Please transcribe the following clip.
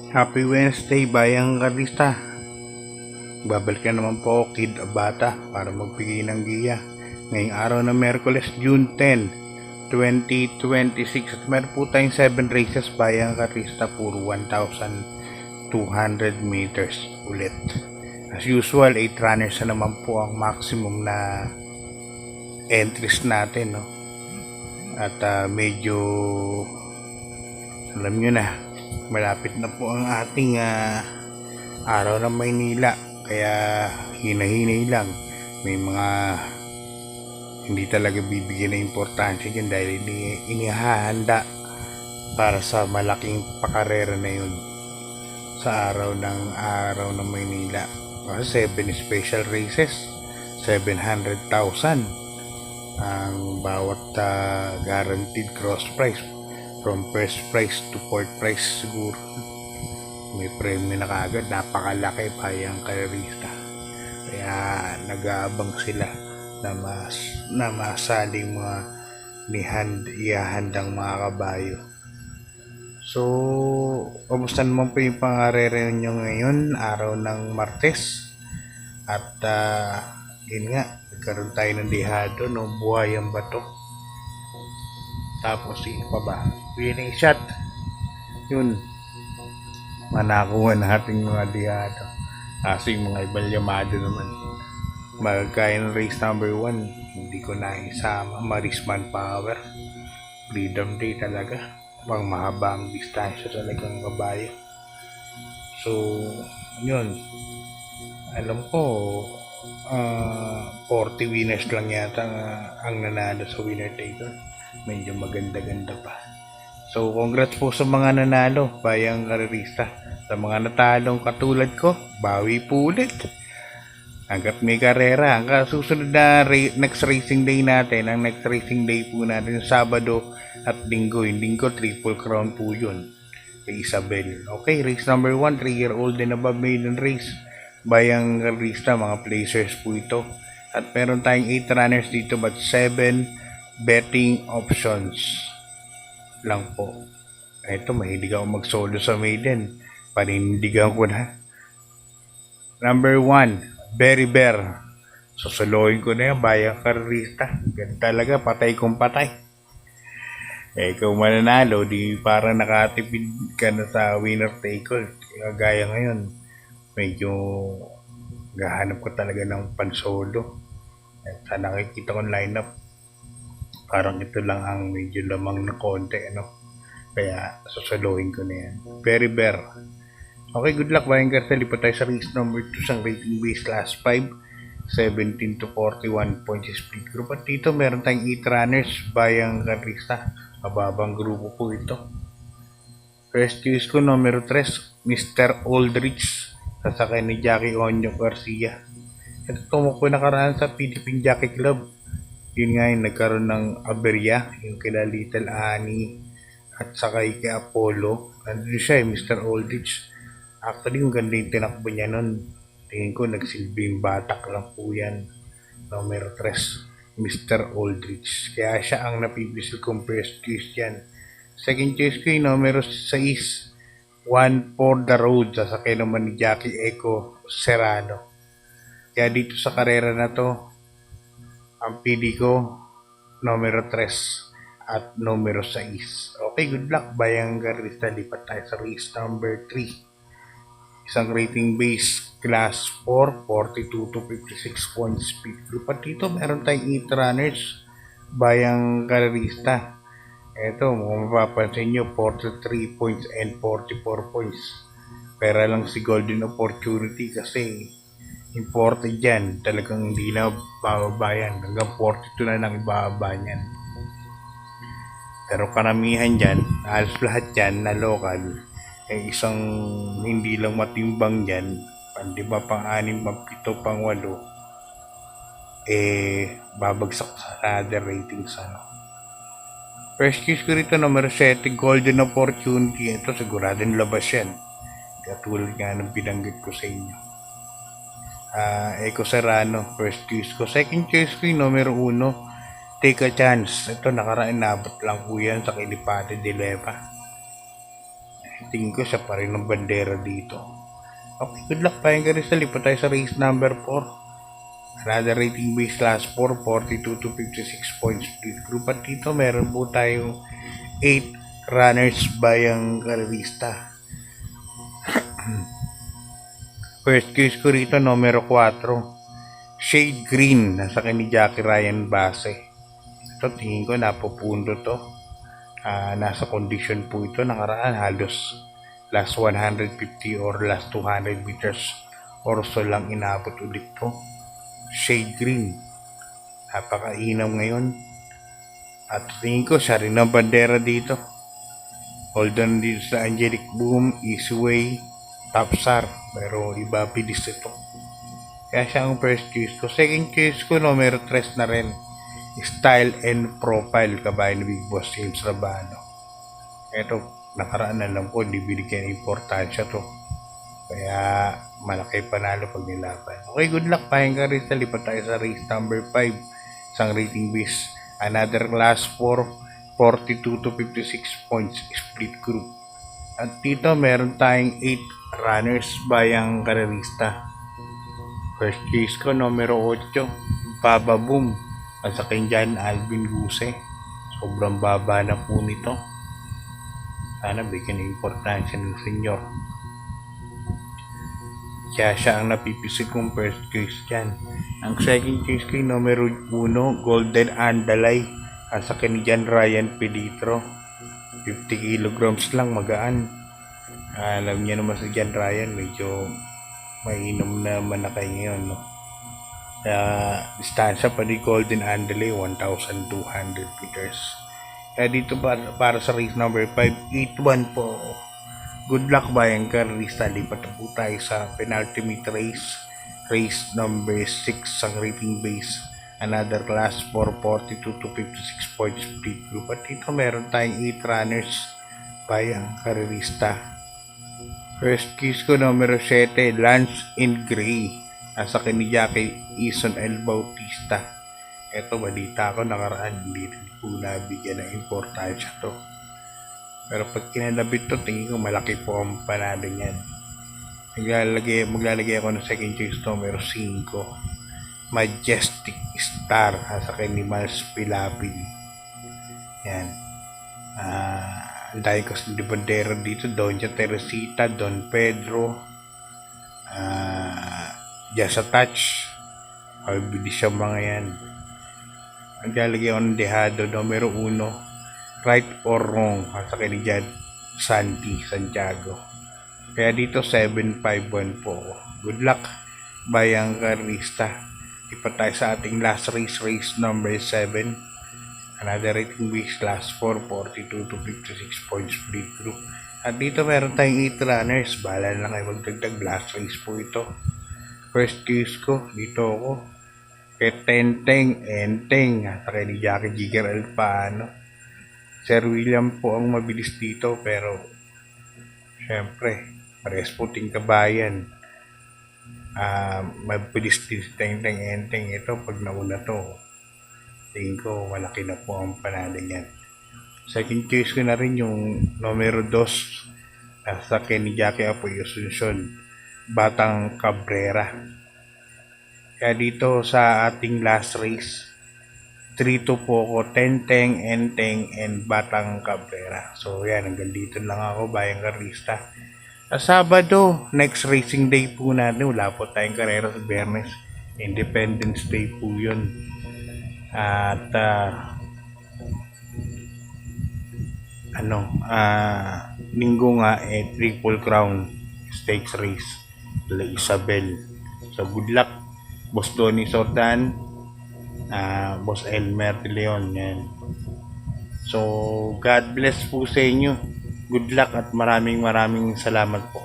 Happy Wednesday, Bayang Karista. Babalik na naman po ako, Kid Abata, para magbigay ng giya. Ngayong araw na Miyerkules, June 10, 2026. At meron po tayong 7 races, Bayang Karista, puro 1,200 meters ulit. As usual, 8 runners na naman po ang maximum na entries natin, no? At medyo alam nyo na, malapit na po ang ating araw ng Maynila, kaya hinahinay lang. May mga hindi talaga bibigyan ng importansya dyan dahil inihahanda para sa malaking pakarera na yun sa araw ng Maynila. Kasi 7 special races, 700,000 ang bawat guaranteed cross prize. From first prize to fourth prize siguro may premyo na kagad, napakalaki pa yung karerista, kaya nag-aabang sila na masaling mga ihahandang mga kabayo. So, kamusta naman po yung pangarere nyo ngayon, araw ng Martes? At yun nga, nagkaroon tayo ng dihado, no? Buhay ang bato. Tapos sino pa ba? Winning shot. Yun. Manakuha natin mga dihado. Kasi mga ibang yamado naman. Magkaya ng race number 1, hindi ko na isama. Marisman Power. Freedom Day talaga. Pang mahaba ang distansya talagang kabayo. So, yun. Alam ko, 40 winners lang yata ang nanalo sa winner take. Medyo maganda-ganda pa. So, congrats po sa mga nanalo, Bayang Karerista. Sa mga natalong katulad ko, bawi po ulit. Hanggat may karera, hanggang susunod na next racing day natin, ang next racing day po natin, Sabado at Linggo. Yung Linggo, Triple Crown po yun. Kay Isabel. Okay, race number 1, 3-year-old and above maiden race. Bayang Karerista, mga placers po ito. At meron tayong 8 runners dito, but 7 betting options lang po. Ito, mahilig ako mag-solo sa maiden. Panindigan ko na. Number 1, Berry Bear. Susuluhin ko na yan, Bayang Karerista. Yan talaga, patay kong patay. Ikaw mananalo, di para nakatipid ka na sa winner take all. Gaya ngayon, medyo gahanap ko talaga ng pansolo. At sa nakikita kong lineup, parang ito lang ang medyo lamang na konti, ano? Kaya susaluhin ko na yan. Very Bear. Okay, good luck, Bayang Karista. Lipat tayo sa race number 2, sang rating base class 5, 17 to 41 points split group. At dito meron tayong 8 runners, Bayang Karista. Mababang grupo po ito. First choice ko, numero 3, Mr. Aldrich. Sasakay ni Jackie Onyo Garcia. Ito tumakbo nakaraan sa Philippine Jockey Club. Yun nga yung nagkaroon ng aberya, yung kila Little Annie at sakay kay Apollo. Nandun siya Mr. Aldrich. Actually, yung ganda yung tinakbo niya nun. Tingin ko nagsilbing batak lang po yan. Numero 3, Mr. Aldrich. Kaya siya ang napipisil kong first choice yan. Second choice ko yung numero 6, One for the Road. Sasakay naman ni Jackie Eco Serrano. Kaya dito sa karera na to, ang pili ko, numero 3 at numero 6. Okay, good luck, Bayang Karista. Lipat tayo sa race number 3. Isang rating base, class 4, 42 to 56 points speed group. At dito, meron tayong 8 runners, Bayang Karista. Ito, kung mapapansin nyo, 43 points and 44 points. Pera lang si Golden Opportunity kasi imported dyan, talagang hindi na bababayan. Hanggang 42 na lang ibababa niyan. Pero karamihan dyan, halos lahat dyan na local, isang hindi lang matimbang dyan, pang 5, pang-6, pang-7, pang-8, babagsak sa other ratings. First choice ko rito, numero 7, Golden Opportunity. Ito, siguradong labas yan. Katulad nga ng binanggit ko sa inyo. Eco Serrano, first choice ko. Second choice ko yung numero 1, Take a Chance. Ito, nakaraan nabot lang po yan sa Kilipate Dilemma. Tingin ko siya pa rin ng bandera dito. Okay, good luck Bayang Rizal. Lipat tayo sa race number 4. Another rating base last 4, 42 to 56 points split group. At dito meron po tayong 8 runners Bayang Karerista. First case ko rito, numero 4. Shade Green, nasa kay ni Jackie Ryan Base. Ito, tingin ko napupundo to. Nasa condition po ito nakaraan, halos last 150 or last 200 meters or so lang inabot ulit to. Shade Green, napakainaw ngayon. At tingin ko siya rin ang bandera dito. Hold on dito sa Angelic Boom, Easyway, Tapsar, pero iba bilis ito. Kaya siya ang first choice ko. Second choice ko, numero 3 na rin. Style and Profile, kabayan ni Big Boss James Rabano. Ito, nakaraan na lang ko, hindi binigyan importansya to. Kaya malaki panalo pag nilaban. Okay, good luck Bayang Rizal. Lipat tayo sa race number 5. Isang rating base. Another class 4, 42 to 56 points split group. At dito meron tayong 8 runners Bayang Karerista. First case ko, numero 8, Baba Boom. At sa Kenyan Alvin Guse. Sobrang baba na po nito. Sana bigyan ng importansya ng senyor. Kaya siya ang napipisig kong first case dyan. Ang second case ko, numero 1, Golden Andalay. At sa Kenyan Ryan Peditro. 50 kilograms lang, magaan. Alam niya naman sa Jan Ryan, medyo mainom na manakay ngayon, no? Kaya distansya pa ni Golden Andalay 1,200 meters. Kaya dito para sa race number 5, 8-1 po. Good luck Bayang Karerista. Lipat na po tayo sa penultimate race. Race number 6 ang rating base. Another class 4, 42 to 56 points split group. At dito meron tayong 8 runners Bayang Karerista. First case ko, numero 7, Lance in Gray. Nasa kay Jackie Ison El Bautista. Ito, balita ko nakaraan, hindi rin po nabigyan ng importansya to. Pero pag kinalabit to, tingin ko malaki po ang panalo niyan. Maglalagay ako ng second choice, numero 5, Majestic Star. Nasa kay ni Miles Pilapin. Yan. Ang dahil ko sa bandera dito, Doña Teresita, Don Pedro, Just a Touch, bilis siya mga yan. Ang lalagay ko ng dehado, numero 1, Right or Wrong, sa kanijan Sandy Santiago. Kaya dito 7-5-1 po. Good luck Bayang Karerista. Ipat tayo sa ating last race, race number 7. Another rating base class 4, 42 to 56 points split group. At dito meron tayong 8 runners. Bahala na kayo magdagdag, last race po ito. First case ko, dito ako kay Tenteng Enteng at kay ni Jackie Jigger Alpano. Sir William po ang mabilis dito, pero syempre parehas puting kabayan. Mabilis din si Tenteng Enteng. Ito pag nauna to, tingin ko malaki na po ang panalo niyan. Second case ko na rin yung numero 2 sa kay ni Jackie Apoy Asuncion, Batang Cabrera. Kaya dito sa ating last race, 3-2 po ako, Tenteng Enteng and Batang Cabrera. So yan, hanggang dito lang ako Bayang Karerista. Sa Sabado, next racing day po natin, wala po tayong karera sa Biyernes. Independence Day po yun. At linggo nga Triple Crown Stakes Race La Isabel. So good luck Boss Donnie Sordan, Boss Elmer de Leon, yan. So God bless po sa inyo. Good luck at maraming salamat po.